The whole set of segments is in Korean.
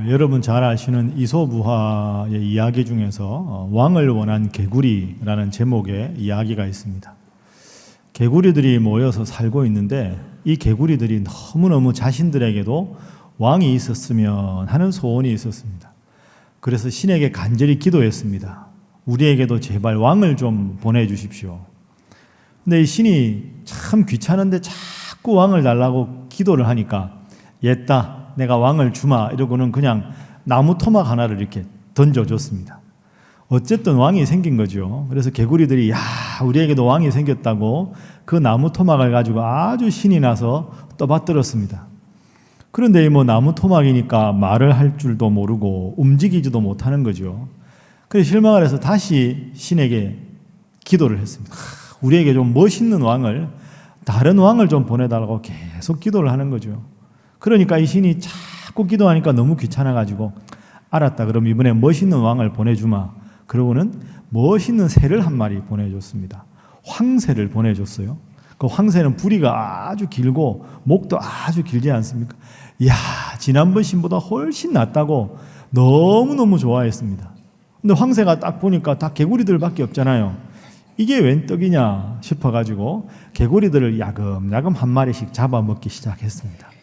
여러분 잘 아시는 이솝우화의 이야기 중에서 왕을 원한 개구리라는 제목의 이야기가 있습니다. 개구리들이 모여서 살고 있는데 이 개구리들이 너무너무 자신들에게도 왕이 있었으면 하는 소원이 있었습니다. 그래서 신에게 간절히 기도했습니다. 우리에게도 제발 왕을 좀 보내주십시오. 근데 이 신이 참 귀찮은데 자꾸 왕을 달라고 기도를 하니까 옛다 내가 왕을 주마 이러고는 그냥 나무 토막 하나를 이렇게 던져줬습니다. 어쨌든 왕이 생긴 거죠. 그래서 개구리들이 야 우리에게도 왕이 생겼다고 그 나무 토막을 가지고 아주 신이 나서 떠받들었습니다. 그런데 뭐 나무 토막이니까 말을 할 줄도 모르고 움직이지도 못하는 거죠. 그래서 실망을 해서 다시 신에게 기도를 했습니다. 우리에게 좀 멋있는 왕을, 다른 왕을 좀 보내달라고 계속 기도를 하는 거죠. 그러니까 이 신이 자꾸 기도하니까 너무 귀찮아가지고 알았다 그럼 이번에 멋있는 왕을 보내주마. 그러고는 멋있는 새를 한 마리 보내줬습니다. 황새를 보내줬어요. 그 황새는 부리가 아주 길고 목도 아주 길지 않습니까? 이야 지난번 신보다 훨씬 낫다고 너무너무 좋아했습니다. 근데 황새가 딱 보니까 다 개구리들밖에 없잖아요. 이게 웬 떡이냐 싶어가지고 개구리들을 야금야금 한 마리씩 잡아먹기 시작했습니다.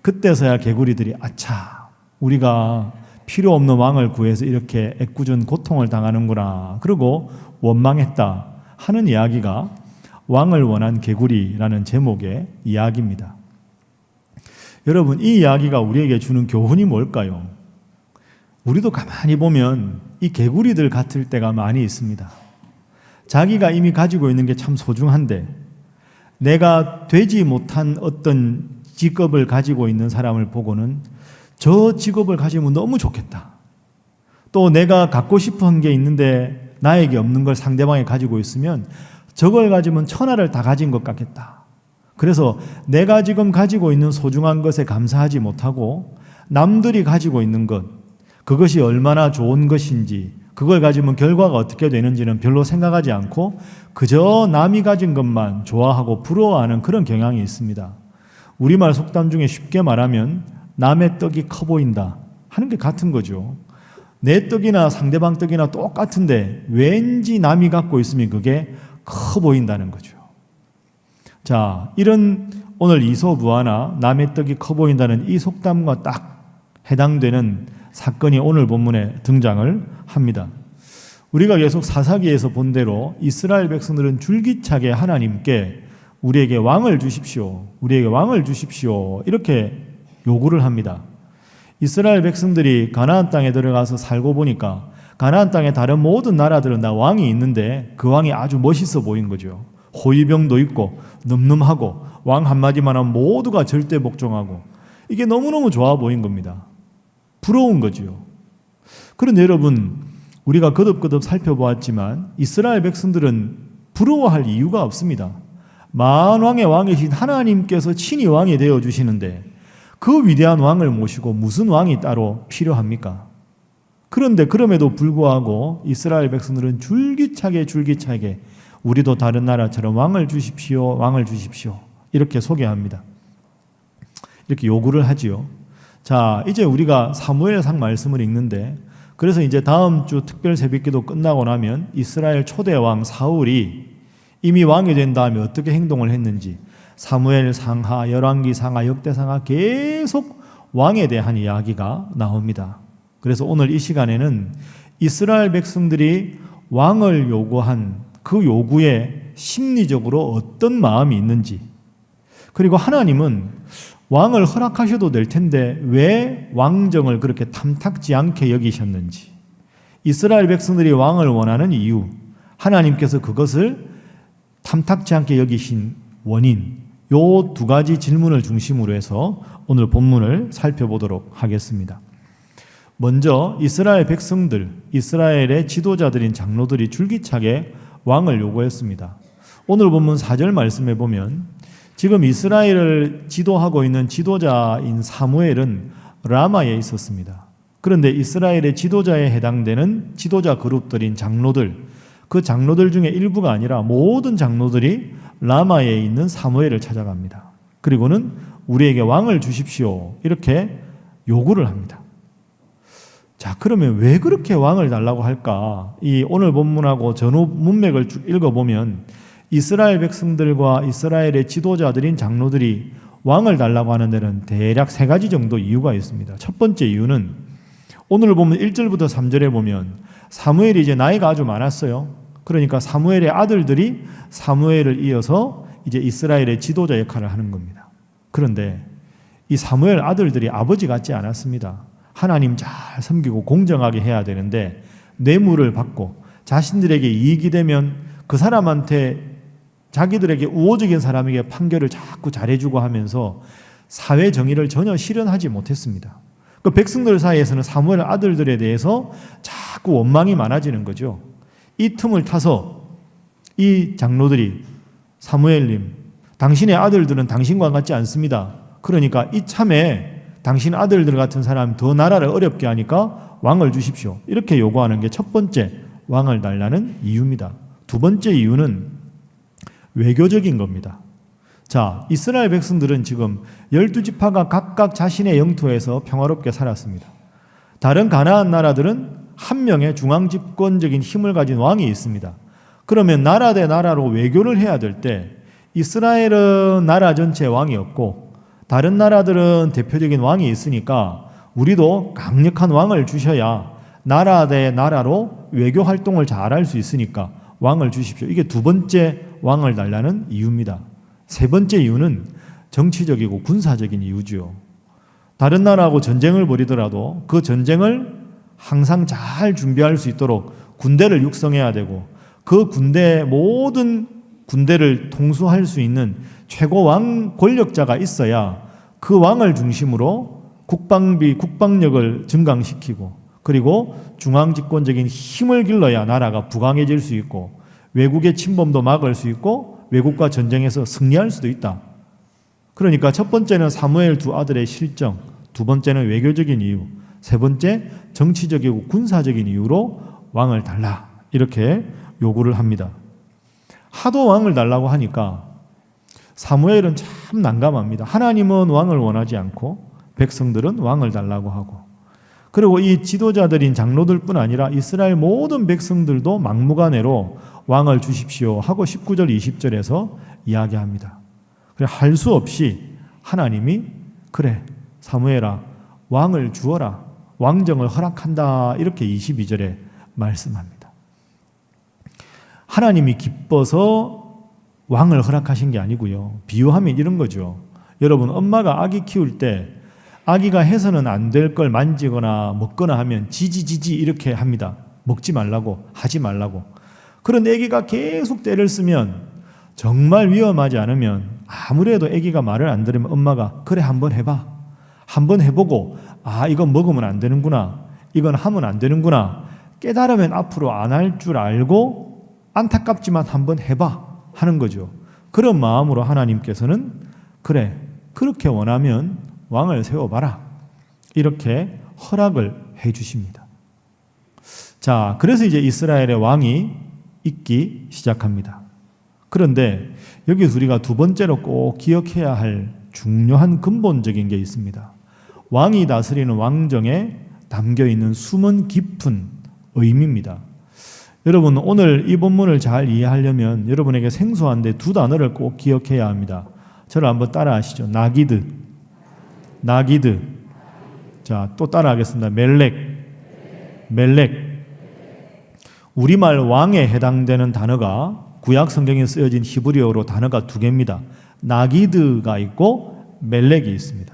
그때서야 개구리들이 아차 우리가 필요 없는 왕을 구해서 이렇게 애꿎은 고통을 당하는구나 그러고 원망했다 하는 이야기가 왕을 원한 개구리라는 제목의 이야기입니다. 여러분 이 이야기가 우리에게 주는 교훈이 뭘까요? 우리도 가만히 보면 이 개구리들 같을 때가 많이 있습니다. 자기가 이미 가지고 있는 게 참 소중한데 내가 되지 못한 어떤 직업을 가지고 있는 사람을 보고는 저 직업을 가지면 너무 좋겠다. 또 내가 갖고 싶은 게 있는데 나에게 없는 걸 상대방이 가지고 있으면 저걸 가지면 천하를 다 가진 것 같겠다. 그래서 내가 지금 가지고 있는 소중한 것에 감사하지 못하고 남들이 가지고 있는 것, 그것이 얼마나 좋은 것인지 그걸 가지면 결과가 어떻게 되는지는 별로 생각하지 않고 그저 남이 가진 것만 좋아하고 부러워하는 그런 경향이 있습니다. 우리말 속담 중에 쉽게 말하면 남의 떡이 커 보인다 하는 게 같은 거죠. 내 떡이나 상대방 떡이나 똑같은데 왠지 남이 갖고 있으면 그게 커 보인다는 거죠. 자, 이런 오늘 이솝우화나 남의 떡이 커 보인다는 이 속담과 딱 해당되는 사건이 오늘 본문에 등장을 합니다. 우리가 계속 사사기에서 본 대로 이스라엘 백성들은 줄기차게 하나님께 우리에게 왕을 주십시오. 우리에게 왕을 주십시오. 이렇게 요구를 합니다. 이스라엘 백성들이 가나안 땅에 들어가서 살고 보니까 가나안 땅에 다른 모든 나라들은 다 왕이 있는데 그 왕이 아주 멋있어 보인 거죠. 호위병도 있고 늠름하고 왕 한마디만 하면 모두가 절대 복종하고 이게 너무너무 좋아 보인 겁니다. 부러운 거죠. 그런데 여러분 우리가 거듭거듭 살펴보았지만 이스라엘 백성들은 부러워할 이유가 없습니다. 만왕의 왕이신 하나님께서 친히 왕이 되어주시는데 그 위대한 왕을 모시고 무슨 왕이 따로 필요합니까? 그런데 그럼에도 불구하고 이스라엘 백성들은 줄기차게 우리도 다른 나라처럼 왕을 주십시오. 왕을 주십시오. 이렇게 소개합니다. 이렇게 요구를 하지요. 자, 이제 우리가 사무엘상 말씀을 읽는데 그래서 이제 다음 주 특별 새벽기도 끝나고 나면 이스라엘 초대 왕 사울이 이미 왕이 된 다음에 어떻게 행동을 했는지 사무엘 상하, 열왕기 상하, 역대 상하 계속 왕에 대한 이야기가 나옵니다. 그래서 오늘 이 시간에는 이스라엘 백성들이 왕을 요구한 그 요구에 심리적으로 어떤 마음이 있는지 그리고 하나님은 왕을 허락하셔도 될 텐데 왜 왕정을 그렇게 탐탁지 않게 여기셨는지 이스라엘 백성들이 왕을 원하는 이유 하나님께서 그것을 탐탁지 않게 여기신 원인 요 두 가지 질문을 중심으로 해서 오늘 본문을 살펴보도록 하겠습니다. 먼저 이스라엘 백성들, 이스라엘의 지도자들인 장로들이 줄기차게 왕을 요구했습니다. 오늘 본문 4절 말씀해 보면 지금 이스라엘을 지도하고 있는 지도자인 사무엘은 라마에 있었습니다. 그런데 이스라엘의 지도자에 해당되는 지도자 그룹들인 장로들, 그 장로들 중에 일부가 아니라 모든 장로들이 라마에 있는 사무엘을 찾아갑니다. 그리고는 우리에게 왕을 주십시오. 이렇게 요구를 합니다. 자, 그러면 왜 그렇게 왕을 달라고 할까? 이 오늘 본문하고 전후 문맥을 쭉 읽어보면 이스라엘 백성들과 이스라엘의 지도자들인 장로들이 왕을 달라고 하는 데는 대략 세 가지 정도 이유가 있습니다. 첫 번째 이유는 오늘 보면 1절부터 3절에 보면 사무엘이 이제 나이가 아주 많았어요. 그러니까 사무엘의 아들들이 사무엘을 이어서 이제 이스라엘의 지도자 역할을 하는 겁니다. 그런데 이 사무엘 아들들이 아버지 같지 않았습니다. 하나님 잘 섬기고 공정하게 해야 되는데 뇌물을 받고 자신들에게 이익이 되면 그 사람한테 자기들에게 우호적인 사람에게 판결을 자꾸 잘해주고 하면서 사회 정의를 전혀 실현하지 못했습니다. 그 백성들 사이에서는 사무엘 아들들에 대해서 자꾸 원망이 많아지는 거죠. 이 틈을 타서 이 장로들이 사무엘님, 당신의 아들들은 당신과 같지 않습니다. 그러니까 이참에 당신 아들들 같은 사람 더 나라를 어렵게 하니까 왕을 주십시오. 이렇게 요구하는 게 첫 번째 왕을 달라는 이유입니다. 두 번째 이유는 외교적인 겁니다. 자, 이스라엘 백성들은 지금 12지파가 각각 자신의 영토에서 평화롭게 살았습니다. 다른 가나안 나라들은 한 명의 중앙집권적인 힘을 가진 왕이 있습니다. 그러면 나라 대 나라로 외교를 해야 될 때 이스라엘은 나라 전체에 왕이 없고 다른 나라들은 대표적인 왕이 있으니까 우리도 강력한 왕을 주셔야 나라 대 나라로 외교 활동을 잘할 수 있으니까 왕을 주십시오. 이게 두 번째 왕을 달라는 이유입니다. 세 번째 이유는 정치적이고 군사적인 이유죠. 다른 나라하고 전쟁을 벌이더라도 그 전쟁을 항상 잘 준비할 수 있도록 군대를 육성해야 되고 그 모든 군대를 통수할 수 있는 최고 왕 권력자가 있어야 그 왕을 중심으로 국방력을 증강시키고 그리고 중앙집권적인 힘을 길러야 나라가 부강해질 수 있고 외국의 침범도 막을 수 있고 외국과 전쟁에서 승리할 수도 있다. 그러니까 첫 번째는 사무엘 두 아들의 실정, 두 번째는 외교적인 이유, 세 번째 정치적이고 군사적인 이유로 왕을 달라 이렇게 요구를 합니다. 하도 왕을 달라고 하니까 사무엘은 참 난감합니다. 하나님은 왕을 원하지 않고 백성들은 왕을 달라고 하고 그리고 이 지도자들인 장로들뿐 아니라 이스라엘 모든 백성들도 막무가내로 왕을 주십시오 하고 19절 20절에서 이야기합니다. 그래 할 수 없이 하나님이 그래 사무엘아 왕을 주어라 왕정을 허락한다 이렇게 22절에 말씀합니다. 하나님이 기뻐서 왕을 허락하신 게 아니고요. 비유하면 이런 거죠. 여러분 엄마가 아기 키울 때 아기가 해서는 안 될 걸 만지거나 먹거나 하면 지지지지 이렇게 합니다. 먹지 말라고 하지 말라고. 그런 아기가 계속 때를 쓰면 정말 위험하지 않으면 아무래도 아기가 말을 안 들으면 엄마가 그래 한번 해봐. 한번 해보고 아 이건 먹으면 안 되는구나. 이건 하면 안 되는구나. 깨달으면 앞으로 안 할 줄 알고 안타깝지만 한번 해봐 하는 거죠. 그런 마음으로 하나님께서는 그래 그렇게 원하면 왕을 세워봐라 이렇게 허락을 해 주십니다. 자, 그래서 이제 이스라엘의 왕이 있기 시작합니다. 그런데 여기서 우리가 두 번째로 꼭 기억해야 할 중요한 근본적인 게 있습니다. 왕이 다스리는 왕정에 담겨있는 숨은 깊은 의미입니다. 여러분 오늘 이 본문을 잘 이해하려면 여러분에게 생소한데 두 단어를 꼭 기억해야 합니다. 저를 한번 따라하시죠. 나기드. 자, 또 따라하겠습니다. 멜렉. 우리말 왕에 해당되는 단어가 구약 성경에 쓰여진 히브리어로 단어가 두 개입니다. 나기드가 있고 멜렉이 있습니다.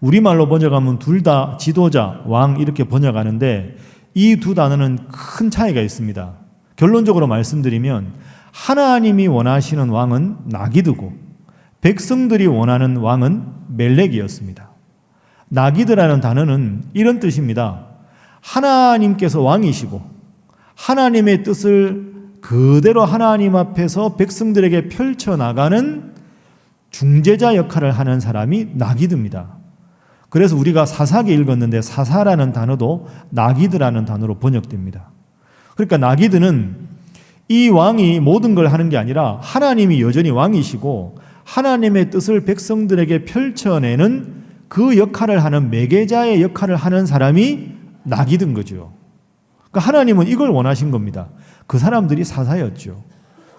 우리말로 번역하면 둘 다 지도자, 왕 이렇게 번역하는데 이 두 단어는 큰 차이가 있습니다. 결론적으로 말씀드리면 하나님이 원하시는 왕은 나기드고 백성들이 원하는 왕은 멜렉이었습니다. 나기드라는 단어는 이런 뜻입니다. 하나님께서 왕이시고 하나님의 뜻을 그대로 하나님 앞에서 백성들에게 펼쳐나가는 중재자 역할을 하는 사람이 나기드입니다. 그래서 우리가 사사기 읽었는데 사사라는 단어도 나기드라는 단어로 번역됩니다. 그러니까 나기드는 이 왕이 모든 걸 하는 게 아니라 하나님이 여전히 왕이시고 하나님의 뜻을 백성들에게 펼쳐내는 그 역할을 하는 매개자의 역할을 하는 사람이 낙이 든 거죠. 그러니까 하나님은 이걸 원하신 겁니다. 그 사람들이 사사였죠.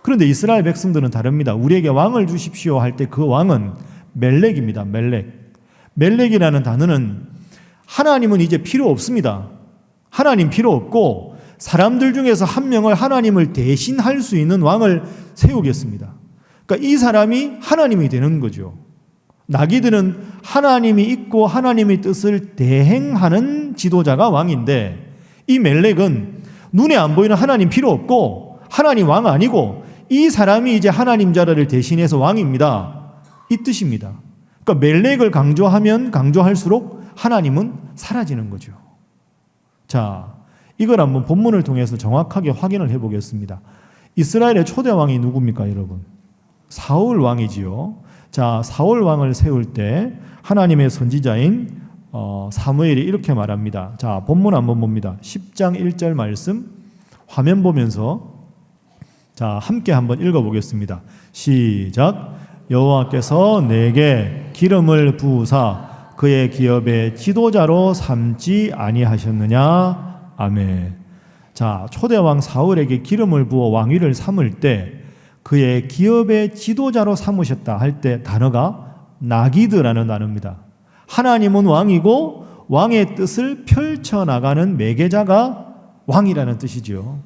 그런데 이스라엘 백성들은 다릅니다. 우리에게 왕을 주십시오 할 때 그 왕은 멜렉입니다. 멜렉이라는 단어는 하나님은 이제 필요 없습니다. 하나님 필요 없고 사람들 중에서 한 명을 하나님을 대신할 수 있는 왕을 세우겠습니다. 그러니까 이 사람이 하나님이 되는 거죠. 나귀들은 하나님이 있고 하나님의 뜻을 대행하는 지도자가 왕인데, 이 멜렉은 눈에 안 보이는 하나님 필요 없고 하나님 왕 아니고 이 사람이 이제 하나님 자리를 대신해서 왕입니다. 이 뜻입니다. 그러니까 멜렉을 강조하면 강조할수록 하나님은 사라지는 거죠. 자, 이걸 한번 본문을 통해서 정확하게 확인을 해보겠습니다. 이스라엘의 초대 왕이 누굽니까, 여러분? 사울 왕이지요. 자, 사울 왕을 세울 때 하나님의 선지자인 사무엘이 이렇게 말합니다. 자, 본문 한번 봅니다. 10장 1절 말씀 화면 보면서 자, 함께 한번 읽어보겠습니다. 시작. 여호와께서 내게 기름을 부으사 그의 기업의 지도자로 삼지 아니하셨느냐? 아멘. 자, 초대왕 사울에게 기름을 부어 왕위를 삼을 때 그의 기업의 지도자로 삼으셨다 할 때 단어가 나기드라는 단어입니다. 하나님은 왕이고 왕의 뜻을 펼쳐나가는 매개자가 왕이라는 뜻이죠.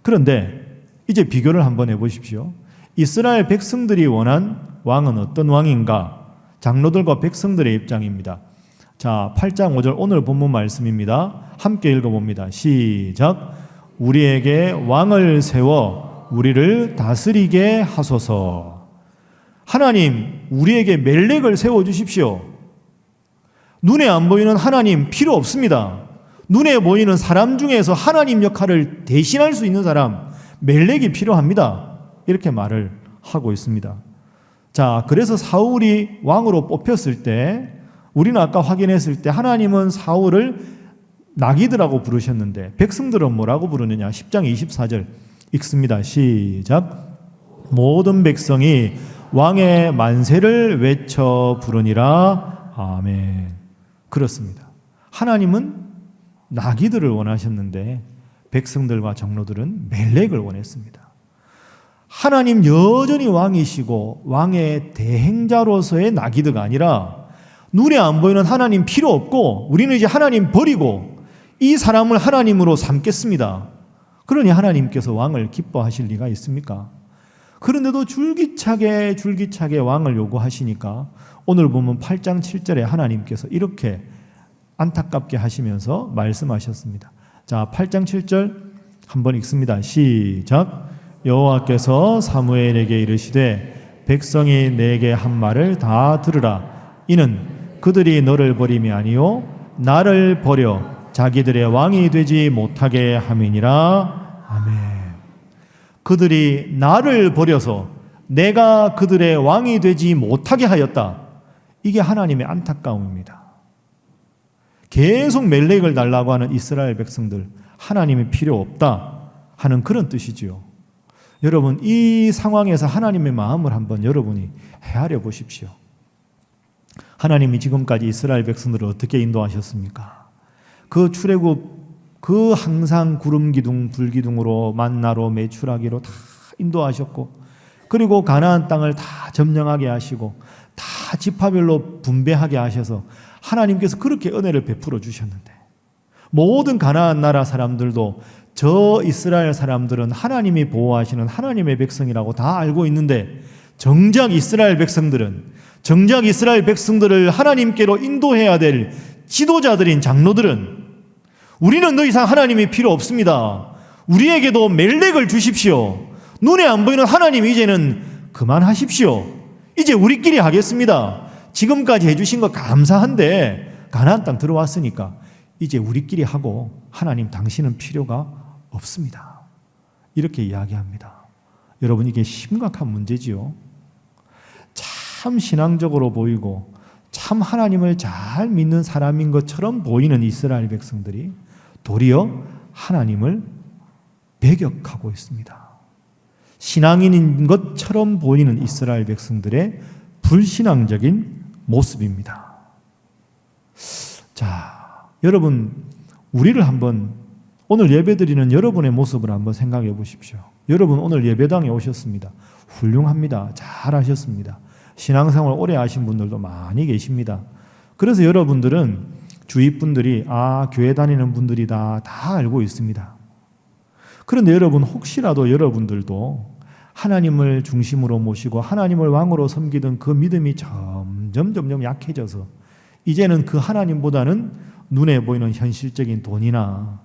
그런데 이제 비교를 한번 해보십시오. 이스라엘 백성들이 원한 왕은 어떤 왕인가? 장로들과 백성들의 입장입니다. 자, 8장 5절 오늘 본문 말씀입니다. 함께 읽어봅니다. 시작. 우리에게 왕을 세워 우리를 다스리게 하소서. 하나님, 우리에게 멜렉을 세워주십시오. 눈에 안 보이는 하나님 필요 없습니다. 눈에 보이는 사람 중에서 하나님 역할을 대신할 수 있는 사람, 멜렉이 필요합니다. 이렇게 말을 하고 있습니다. 자, 그래서 사울이 왕으로 뽑혔을 때 우리는 아까 확인했을 때 하나님은 사울을 나기드라고 부르셨는데 백성들은 뭐라고 부르느냐? 10장 24절 읽습니다. 시작. 모든 백성이 왕의 만세를 외쳐 부르니라. 아멘. 그렇습니다. 하나님은 나기들을 원하셨는데 백성들과 장로들은 멜렉을 원했습니다. 하나님 여전히 왕이시고 왕의 대행자로서의 나기드가 아니라 눈에 안 보이는 하나님 필요 없고 우리는 이제 하나님 버리고 이 사람을 하나님으로 삼겠습니다. 그러니 하나님께서 왕을 기뻐하실 리가 있습니까? 그런데도 줄기차게 왕을 요구하시니까 오늘 보면 8장 7절에 하나님께서 이렇게 안타깝게 하시면서 말씀하셨습니다. 자, 8장 7절 한번 읽습니다. 시작. 여호와께서 사무엘에게 이르시되 백성이 내게 한 말을 다 들으라. 이는 그들이 너를 버림이 아니요 나를 버려 자기들의 왕이 되지 못하게 함이니라. 아멘. 그들이 나를 버려서 내가 그들의 왕이 되지 못하게 하였다. 이게 하나님의 안타까움입니다. 계속 멜렉을 달라고 하는 이스라엘 백성들, 하나님이 필요 없다 하는 그런 뜻이지요. 여러분, 이 상황에서 하나님의 마음을 한번 여러분이 헤아려 보십시오. 하나님이 지금까지 이스라엘 백성들을 어떻게 인도하셨습니까? 그 출애굽 그 항상 구름 기둥 불기둥으로 만나로 메추라기로 다 인도하셨고, 그리고 가나안 땅을 다 점령하게 하시고 다 지파별로 분배하게 하셔서 하나님께서 그렇게 은혜를 베풀어 주셨는데, 모든 가나안 나라 사람들도 저 이스라엘 사람들은 하나님이 보호하시는 하나님의 백성이라고 다 알고 있는데, 정작 이스라엘 백성들을 하나님께로 인도해야 될 지도자들인 장로들은 우리는 더 이상 하나님이 필요 없습니다. 우리에게도 멜렉을 주십시오. 눈에 안 보이는 하나님 이제는 그만하십시오. 이제 우리끼리 하겠습니다. 지금까지 해주신 거 감사한데 가나안 땅 들어왔으니까 이제 우리끼리 하고 하나님 당신은 필요가 없습니다. 이렇게 이야기합니다. 여러분, 이게 심각한 문제지요. 참 신앙적으로 보이고 참 하나님을 잘 믿는 사람인 것처럼 보이는 이스라엘 백성들이 도리어 하나님을 배격하고 있습니다. 신앙인인 것처럼 보이는 이스라엘 백성들의 불신앙적인 모습입니다. 자, 여러분, 우리를 한번 오늘 예배드리는 여러분의 모습을 한번 생각해 보십시오. 여러분 오늘 예배당에 오셨습니다. 훌륭합니다. 잘하셨습니다. 신앙생활 오래 하신 분들도 많이 계십니다. 그래서 여러분들은 주위 분들이 교회 다니는 분들이다 다 알고 있습니다. 그런데 여러분 혹시라도 여러분들도 하나님을 중심으로 모시고 하나님을 왕으로 섬기던 그 믿음이 점점 약해져서 이제는 그 하나님보다는 눈에 보이는 현실적인 돈이나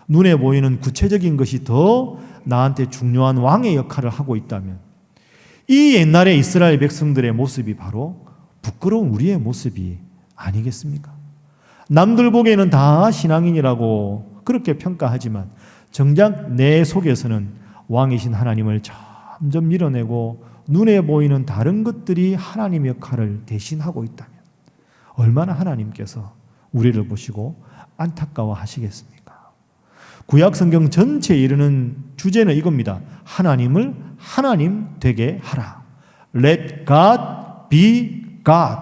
눈에 보이는 구체적인 것이 더 나한테 중요한 왕의 역할을 하고 있다면 이 옛날의 이스라엘 백성들의 모습이 바로 부끄러운 우리의 모습이 아니겠습니까? 남들 보기에는 다 신앙인이라고 그렇게 평가하지만 정작 내 속에서는 왕이신 하나님을 점점 밀어내고 눈에 보이는 다른 것들이 하나님의 역할을 대신하고 있다면 얼마나 하나님께서 우리를 보시고 안타까워하시겠습니까? 구약 성경 전체에 이르는 주제는 이겁니다. 하나님을 하나님 되게 하라. Let God be God.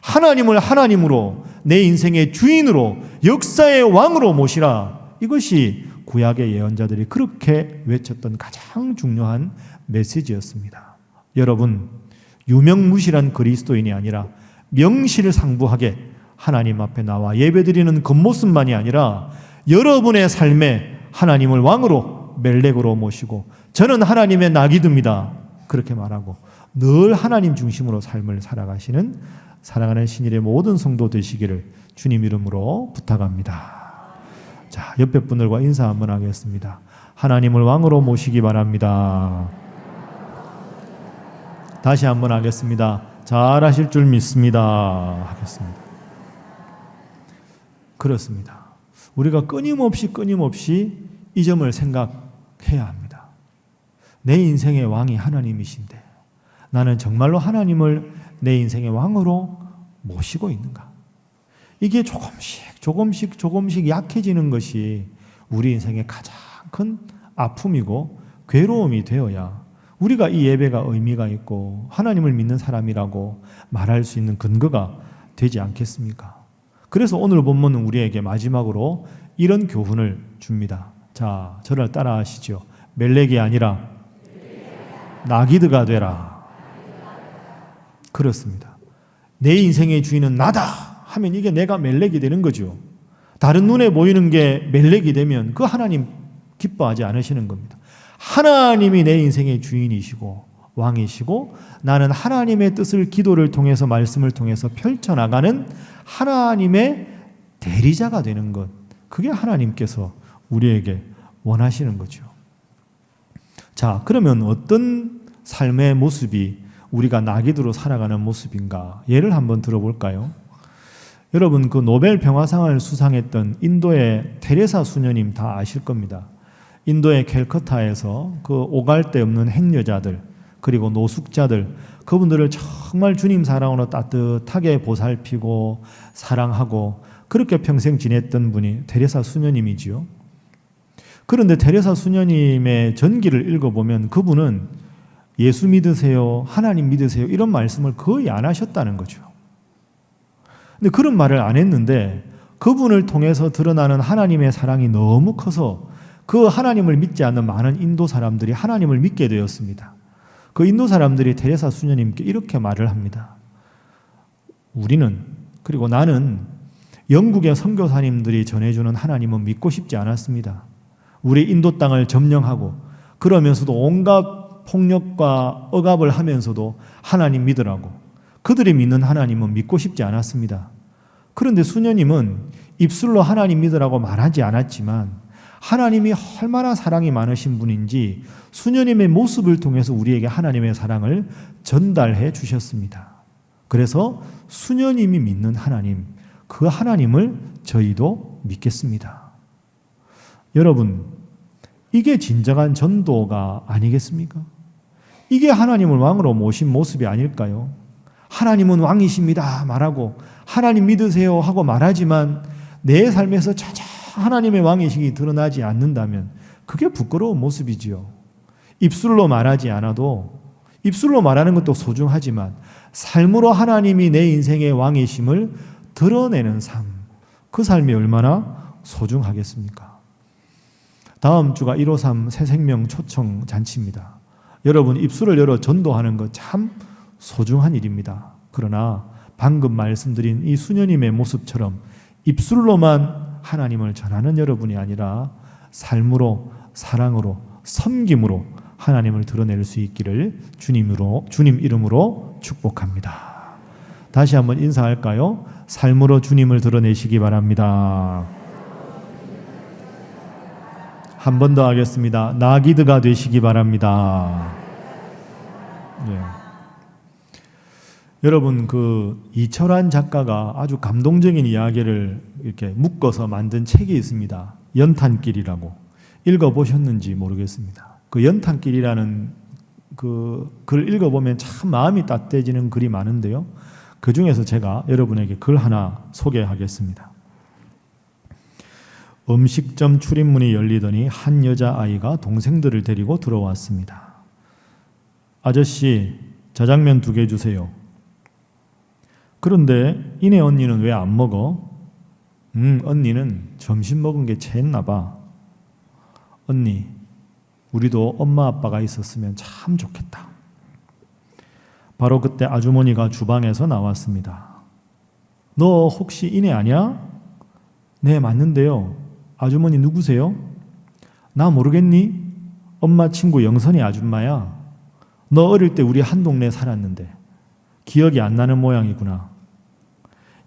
하나님을 하나님으로 내 인생의 주인으로 역사의 왕으로 모시라. 이것이 구약의 예언자들이 그렇게 외쳤던 가장 중요한 메시지였습니다. 여러분, 유명무실한 그리스도인이 아니라 명실상부하게 하나님 앞에 나와 예배드리는 겉모습만이 아니라 여러분의 삶에 하나님을 왕으로 멜렉으로 모시고 저는 하나님의 나기드입니다. 그렇게 말하고 늘 하나님 중심으로 삶을 살아가시는 사랑하는 신일의 모든 성도 되시기를 주님 이름으로 부탁합니다. 자, 옆에 분들과 인사 한번 하겠습니다. 하나님을 왕으로 모시기 바랍니다. 다시 한번 하겠습니다. 잘하실 줄 믿습니다. 하겠습니다. 그렇습니다. 우리가 끊임없이 이 점을 생각해야 합니다. 내 인생의 왕이 하나님이신데 나는 정말로 하나님을 내 인생의 왕으로 모시고 있는가? 이게 조금씩 약해지는 것이 우리 인생의 가장 큰 아픔이고 괴로움이 되어야 우리가 이 예배가 의미가 있고 하나님을 믿는 사람이라고 말할 수 있는 근거가 되지 않겠습니까? 그래서 오늘 본문은 우리에게 마지막으로 이런 교훈을 줍니다. 자, 저를 따라 하시죠. 멜렉이 아니라 나기드가 되라. 그렇습니다. 내 인생의 주인은 나다 하면 이게 내가 멜렉이 되는 거죠. 다른 눈에 보이는 게 멜렉이 되면 그 하나님 기뻐하지 않으시는 겁니다. 하나님이 내 인생의 주인이시고 왕이시고 나는 하나님의 뜻을 기도를 통해서 말씀을 통해서 펼쳐나가는 하나님의 대리자가 되는 것, 그게 하나님께서 우리에게 원하시는 거죠. 자, 그러면 어떤 삶의 모습이 우리가 나기드로 살아가는 모습인가? 예를 한번 들어볼까요? 여러분, 그 노벨 평화상을 수상했던 인도의 테레사 수녀님 다 아실 겁니다. 인도의 캘커타에서 그 오갈 데 없는 행여자들 그리고 노숙자들, 그분들을 정말 주님 사랑으로 따뜻하게 보살피고 사랑하고 그렇게 평생 지냈던 분이 테레사 수녀님이지요. 그런데 테레사 수녀님의 전기를 읽어보면 그분은 예수 믿으세요, 하나님 믿으세요 이런 말씀을 거의 안 하셨다는 거죠. 근데 그런 말을 안 했는데 그분을 통해서 드러나는 하나님의 사랑이 너무 커서 그 하나님을 믿지 않는 많은 인도 사람들이 하나님을 믿게 되었습니다. 그 인도 사람들이 테레사 수녀님께 이렇게 말을 합니다. 우리는, 그리고 나는 영국의 선교사님들이 전해주는 하나님은 믿고 싶지 않았습니다. 우리 인도 땅을 점령하고 그러면서도 온갖 폭력과 억압을 하면서도 하나님 믿으라고, 그들이 믿는 하나님은 믿고 싶지 않았습니다. 그런데 수녀님은 입술로 하나님 믿으라고 말하지 않았지만 하나님이 얼마나 사랑이 많으신 분인지 수녀님의 모습을 통해서 우리에게 하나님의 사랑을 전달해 주셨습니다. 그래서 수녀님이 믿는 하나님, 그 하나님을 저희도 믿겠습니다. 여러분, 이게 진정한 전도가 아니겠습니까? 이게 하나님을 왕으로 모신 모습이 아닐까요? 하나님은 왕이십니다 말하고 하나님 믿으세요 하고 말하지만 내 삶에서 전혀 하나님의 왕의식이 드러나지 않는다면 그게 부끄러운 모습이지요. 입술로 말하지 않아도, 입술로 말하는 것도 소중하지만 삶으로 하나님이 내 인생의 왕이심을 드러내는 삶, 그 삶이 얼마나 소중하겠습니까? 다음 주가 153 새생명 초청 잔치입니다. 여러분 입술을 열어 전도하는 것 참 소중한 일입니다. 그러나 방금 말씀드린 이 수녀님의 모습처럼 입술로만 하나님을 전하는 여러분이 아니라 삶으로, 사랑으로, 섬김으로 하나님을 드러낼 수 있기를 주님 이름으로 축복합니다. 다시 한번 인사할까요? 삶으로 주님을 드러내시기 바랍니다. 한 번 더 하겠습니다. 나기드가 되시기 바랍니다. 예. 여러분 이철환 작가가 아주 감동적인 이야기를 이렇게 묶어서 만든 책이 있습니다. 연탄길이라고. 읽어보셨는지 모르겠습니다. 그 연탄길이라는 그 글 읽어보면 참 마음이 따뜻해지는 글이 많은데요. 그 중에서 제가 여러분에게 글 하나 소개하겠습니다. 음식점 출입문이 열리더니 한 여자아이가 동생들을 데리고 들어왔습니다. 아저씨, 자장면 2개 주세요. 그런데 이내 언니는 왜 안 먹어? 언니는 점심 먹은 게 체했나 봐. 언니, 우리도 엄마 아빠가 있었으면 참 좋겠다. 바로 그때 아주머니가 주방에서 나왔습니다. 너 혹시 이내 아냐? 네, 맞는데요. 아주머니 누구세요? 나 모르겠니? 엄마 친구 영선이 아줌마야. 너 어릴 때 우리 한 동네에 살았는데 기억이 안 나는 모양이구나.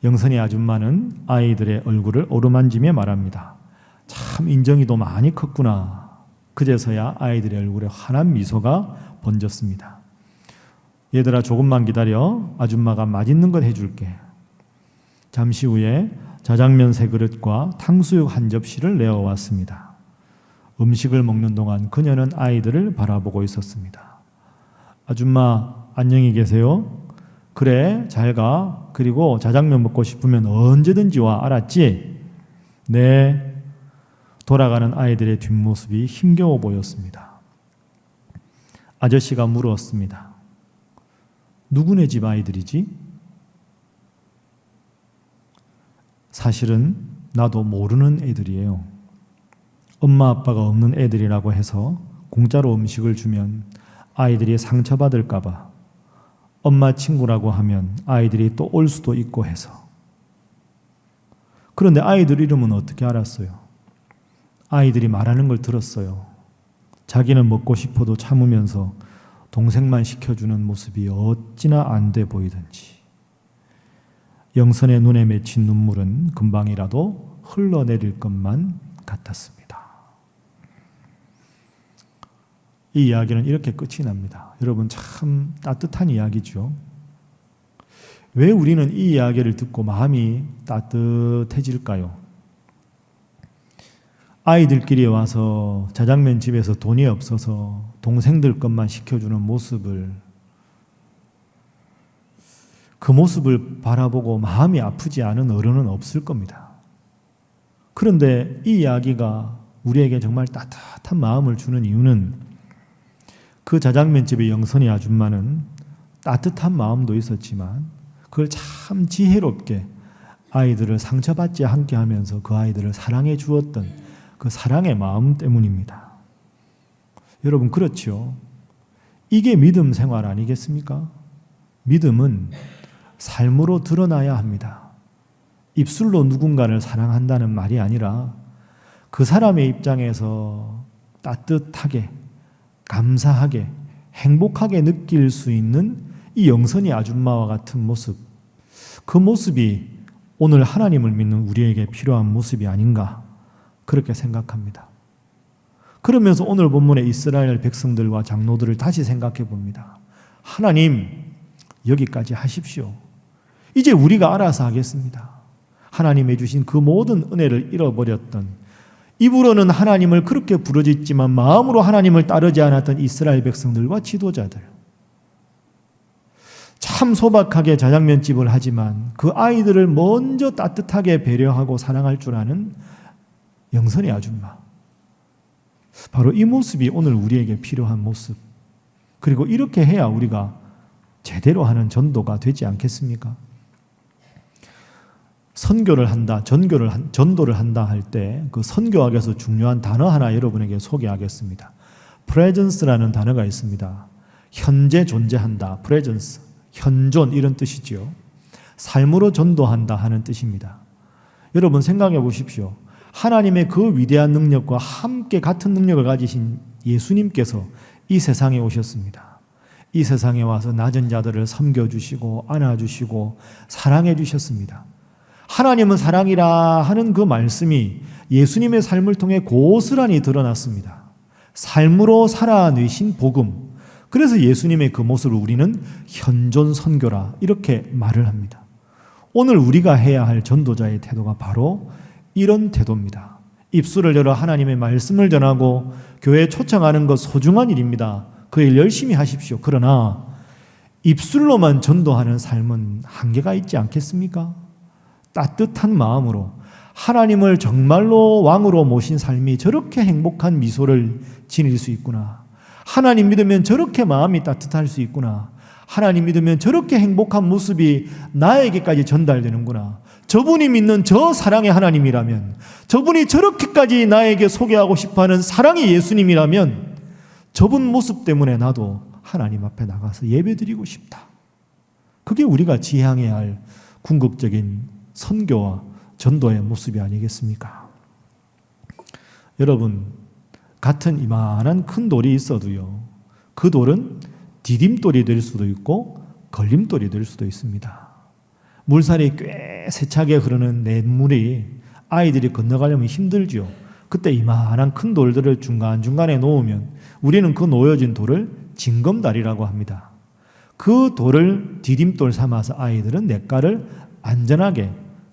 영선이 아줌마는 아이들의 얼굴을 어루만지며 말합니다. 참 인정이도 많이 컸구나. 그제서야 아이들의 얼굴에 환한 미소가 번졌습니다. 얘들아 조금만 기다려. 아줌마가 맛있는 걸 해줄게. 잠시 후에 자장면 3그릇과 탕수육 1접시를 내어왔습니다. 음식을 먹는 동안 그녀는 아이들을 바라보고 있었습니다. 아줌마 안녕히 계세요. 그래 잘 가. 그리고 자장면 먹고 싶으면 언제든지 와. 알았지? 네. 돌아가는 아이들의 뒷모습이 힘겨워 보였습니다. 아저씨가 물었습니다. 누구네 집 아이들이지? 사실은 나도 모르는 애들이에요. 엄마 아빠가 없는 애들이라고 해서 공짜로 음식을 주면 아이들이 상처받을까 봐, 엄마 친구라고 하면 아이들이 또 올 수도 있고 해서. 그런데 아이들 이름은 어떻게 알았어요? 아이들이 말하는 걸 들었어요. 자기는 먹고 싶어도 참으면서 동생만 시켜주는 모습이 어찌나 안 돼 보이던지. 영선의 눈에 맺힌 눈물은 금방이라도 흘러내릴 것만 같았습니다. 이 이야기는 이렇게 끝이 납니다. 여러분 참 따뜻한 이야기죠. 왜 우리는 이 이야기를 듣고 마음이 따뜻해질까요? 아이들끼리 와서 자장면 집에서 돈이 없어서 동생들 것만 시켜주는 모습을, 그 모습을 바라보고 마음이 아프지 않은 어른은 없을 겁니다. 그런데 이 이야기가 우리에게 정말 따뜻한 마음을 주는 이유는 그 자장면집의 영선이 아줌마는 따뜻한 마음도 있었지만 그걸 참 지혜롭게 아이들을 상처받지 않게 하면서 그 아이들을 사랑해 주었던 그 사랑의 마음 때문입니다. 여러분 그렇죠? 이게 믿음 생활 아니겠습니까? 믿음은 삶으로 드러나야 합니다. 입술로 누군가를 사랑한다는 말이 아니라 그 사람의 입장에서 따뜻하게, 감사하게, 행복하게 느낄 수 있는 이 영선이 아줌마와 같은 모습, 그 모습이 오늘 하나님을 믿는 우리에게 필요한 모습이 아닌가 그렇게 생각합니다. 그러면서 오늘 본문의 이스라엘 백성들과 장로들을 다시 생각해 봅니다. 하나님, 여기까지 하십시오. 이제 우리가 알아서 하겠습니다. 하나님이 주신 그 모든 은혜를 잃어버렸던, 입으로는 하나님을 그렇게 부르짖지만 마음으로 하나님을 따르지 않았던 이스라엘 백성들과 지도자들, 참 소박하게 자장면집을 하지만 그 아이들을 먼저 따뜻하게 배려하고 사랑할 줄 아는 영선이 아줌마, 바로 이 모습이 오늘 우리에게 필요한 모습, 그리고 이렇게 해야 우리가 제대로 하는 전도가 되지 않겠습니까? 선교를 한다, 전도를 한다 할 때 그 선교학에서 중요한 단어 하나 여러분에게 소개하겠습니다. presence라는 단어가 있습니다. 현재 존재한다, presence, 현존 이런 뜻이지요. 삶으로 전도한다 하는 뜻입니다. 여러분 생각해 보십시오. 하나님의 그 위대한 능력과 함께 같은 능력을 가지신 예수님께서 이 세상에 오셨습니다. 이 세상에 와서 낮은 자들을 섬겨주시고 안아주시고 사랑해 주셨습니다. 하나님은 사랑이라 하는 그 말씀이 예수님의 삶을 통해 고스란히 드러났습니다. 삶으로 살아내신 복음. 그래서 예수님의 그 모습을 우리는 현존 선교라 이렇게 말을 합니다. 오늘 우리가 해야 할 전도자의 태도가 바로 이런 태도입니다. 입술을 열어 하나님의 말씀을 전하고 교회에 초청하는 것 소중한 일입니다. 그 일 열심히 하십시오. 그러나 입술로만 전도하는 삶은 한계가 있지 않겠습니까? 따뜻한 마음으로 하나님을 정말로 왕으로 모신 삶이 저렇게 행복한 미소를 지닐 수 있구나. 하나님 믿으면 저렇게 마음이 따뜻할 수 있구나. 하나님 믿으면 저렇게 행복한 모습이 나에게까지 전달되는구나. 저분이 믿는 저 사랑의 하나님이라면, 저분이 저렇게까지 나에게 소개하고 싶어하는 사랑의 예수님이라면 저분 모습 때문에 나도 하나님 앞에 나가서 예배드리고 싶다. 그게 우리가 지향해야 할 궁극적인 선교와 전도의 모습이 아니겠습니까? 여러분, 같은 이만한 큰 돌이 있어도요, 그 돌은 디딤돌이 될 수도 있고 걸림돌이 될 수도 있습니다. 물살이 꽤 세차게 흐르는 냇물이 아이들이 건너가려면 힘들죠. 그때 이만한 큰 돌들을 중간중간에 놓으면 우리는 그 놓여진 돌을 징검다리라고 합니다. 그 돌을 디딤돌 삼아서 아이들은 냇가를 안전하게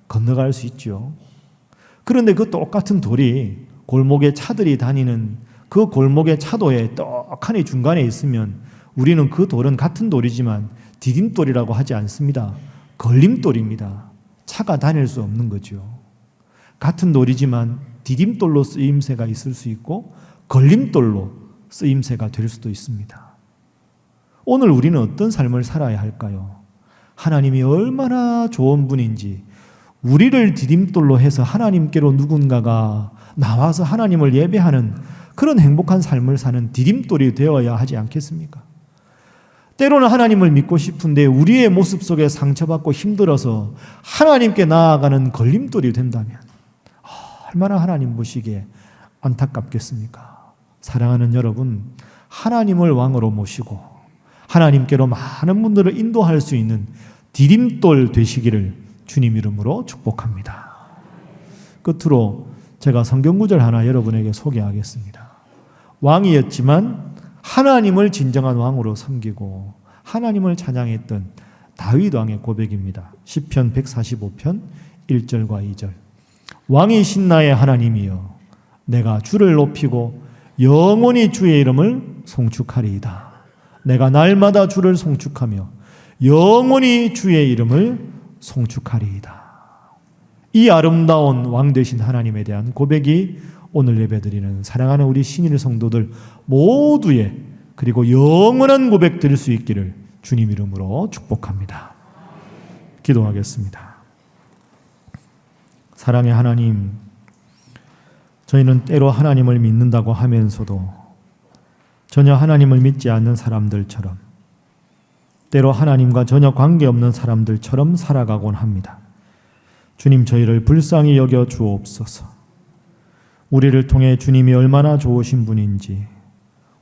건너갈 수 있죠. 그런데 그 똑같은 돌이 골목에 차들이 다니는 그 골목의 차도에 떡하니 중간에 있으면 우리는 그 돌은 같은 돌이지만 디딤돌이라고 하지 않습니다. 걸림돌입니다. 차가 다닐 수 없는 거죠. 같은 돌이지만 디딤돌로 쓰임새가 있을 수 있고 걸림돌로 쓰임새가 될 수도 있습니다. 오늘 우리는 어떤 삶을 살아야 할까요? 하나님이 얼마나 좋은 분인지, 우리를 디딤돌로 해서 하나님께로 누군가가 나와서 하나님을 예배하는 그런 행복한 삶을 사는 디딤돌이 되어야 하지 않겠습니까? 때로는 하나님을 믿고 싶은데 우리의 모습 속에 상처받고 힘들어서 하나님께 나아가는 걸림돌이 된다면 얼마나 하나님 보시기에 안타깝겠습니까? 사랑하는 여러분, 하나님을 왕으로 모시고 하나님께로 많은 분들을 인도할 수 있는 디딤돌 되시기를 주님 이름으로 축복합니다. 끝으로 제가 성경구절 하나 여러분에게 소개하겠습니다. 왕이었지만 하나님을 진정한 왕으로 섬기고 하나님을 찬양했던 다윗 왕의 고백입니다. 시편 145편 1절과 2절. 왕이신 나의 하나님이여, 내가 주를 높이고 영원히 주의 이름을 송축하리이다. 내가 날마다 주를 송축하며 영원히 주의 이름을 송축하리이다. 이 아름다운 왕 되신 하나님에 대한 고백이 오늘 예배드리는 사랑하는 우리 신일 성도들 모두의 그리고 영원한 고백 드릴 수 있기를 주님 이름으로 축복합니다. 기도하겠습니다. 사랑의 하나님, 저희는 때로 하나님을 믿는다고 하면서도 전혀 하나님을 믿지 않는 사람들처럼, 때로 하나님과 전혀 관계없는 사람들처럼 살아가곤 합니다. 주님, 저희를 불쌍히 여겨 주옵소서. 우리를 통해 주님이 얼마나 좋으신 분인지,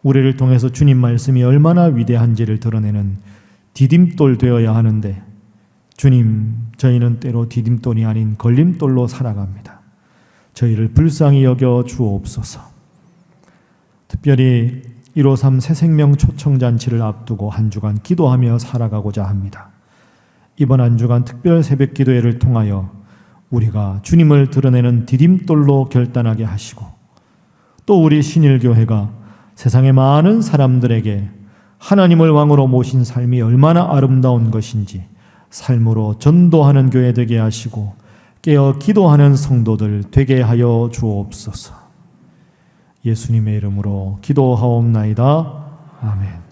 우리를 통해서 주님 말씀이 얼마나 위대한지를 드러내는 디딤돌 되어야 하는데, 주님, 저희는 때로 디딤돌이 아닌 걸림돌로 살아갑니다. 저희를 불쌍히 여겨 주옵소서. 특별히 153 새생명 초청잔치를 앞두고 한 주간 기도하며 살아가고자 합니다. 이번 한 주간 특별 새벽 기도회를 통하여 우리가 주님을 드러내는 디딤돌로 결단하게 하시고, 또 우리 신일교회가 세상의 많은 사람들에게 하나님을 왕으로 모신 삶이 얼마나 아름다운 것인지 삶으로 전도하는 교회 되게 하시고 깨어 기도하는 성도들 되게 하여 주옵소서. 예수님의 이름으로 기도하옵나이다. 아멘.